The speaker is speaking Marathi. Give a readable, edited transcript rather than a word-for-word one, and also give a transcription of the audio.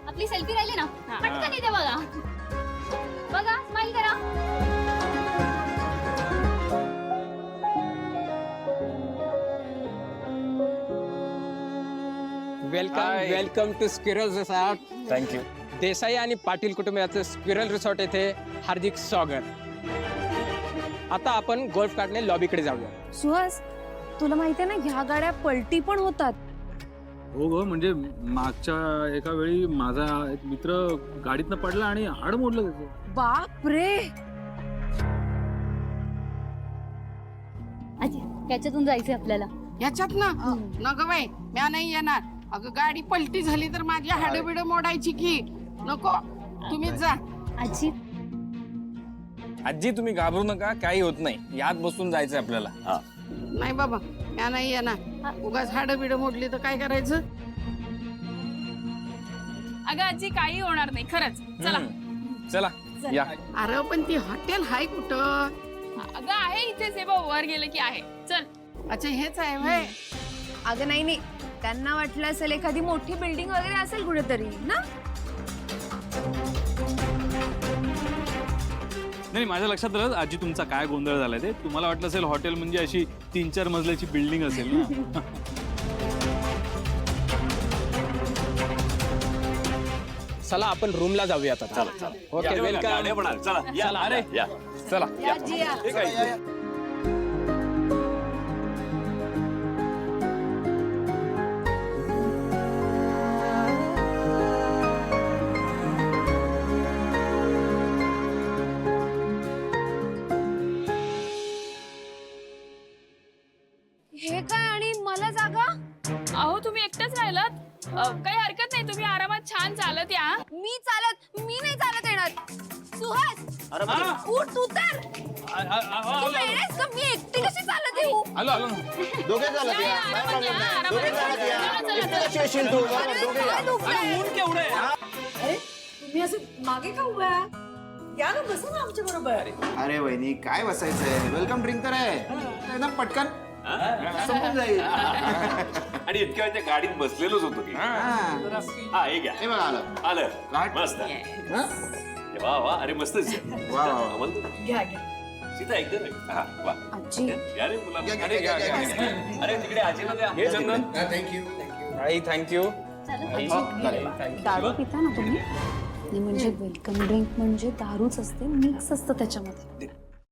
आपली सेल्फी राहिली ना, पटकन इथे बघा. बघा, स्माइल करा. Welcome to squirrel resort. Thank you. Desai आणि पाटील कुटुंबाचं स्क्विरल रिसॉर्ट येथे हार्दिक स्वागत. आता आपण गोल्फ कार्टने लॉबीकडे जाऊया. सुहास, तुला माहितीये ना ह्या गाड्या पलटी पण होतात. हो ग, म्हणजे मागच्या एका वेळी माझा एक मित्र गाडीतनं पडला आणि हाड मोडलं त्याचं. बाप रे. आजी, त्याच्यातून जायचंय आपल्याला. याच्यात ना नको बाई, म्या नाही येणार. अगं गाडी पलटी झाली तर माझी हाडबिड मोडायची की. नको, तुम्हीच जा. आजी, आजी तुम्ही घाबरू नका, काही होत नाही. यात बसून जायचंय आपल्याला. नाही बाबा, म्या नाही येणार. उगाच हाडबिड मोडली तर काय करायचं. अगं आजी काही होणार नाही खरंच. चला चला या. अरे पण ती हॉटेल हाय कुठं? अगं आहे इथेच आहे बघ, वर गेलं की आहे. चल. अच्छा हेच आहे व्हय. अगं नाही नाही, त्यांना वाटलं असेल एखादी मोठी बिल्डिंग वगैरे असेल कुठेतरी ना. नाही, माझ्या लक्षात राहत आजी तुमचा काय गोंधळ झालाय ते. तुम्हाला वाटलं असेल हॉटेल म्हणजे अशी 3-4 मजल्याची बिल्डिंग असेल ना. चला आपण रूमला जाऊया आता. चला. Okay, welcome. चला अरे या. चला ठीक आहे. हे काय आणि मला जागा. अहो तुम्ही एकटेच राहिलात. काही हरकत नाही, तुम्ही आरामात छान चालत या. मी नाही चालत येणार. सुहास, उठ तू तर. तू वेडेस का? मी एकटी कशी चालत येऊ? आलो दोघे चालत या, या, या, काय आरामात प्रॉब्लेम या, नाही. दोघे आरामात चालत या. या. चला, चला, एकटी कशी येशील तू? दोघे या. काय दुखतंय? ऊन केवढं आहे. तुम्ही असं मागे का उभ्या आहात? या ना, बसा ना आमच्या बरोबर. अरे वहिनी काय बसायचंय, वेलकम ड्रिंक तर आहे एकदम पटकन संपून जाईल. आणि इतक्या वेळ गाडीत बसलेलोच होतो की. हा हे घ्या. हे बघा आलं. आलं गाठ. मस्त. हं? वा वा, अरे मस्तच आहे. वा वा वा. अमोल, घ्या घ्या. सीता एकदम आहे. हा वा. आजी, या रे मुलांना. घ्या, अरे घ्या, घ्या, घ्या, घ्या, घ्या. अरे तिकडे आजीला द्या. हे चंदन. आई थँक्यू. दारू पिता ना तुम्ही? नाही म्हणजे वेलकम ड्रिंक म्हणजे दारूच असते, मिक्स असतं त्याच्यामध्ये.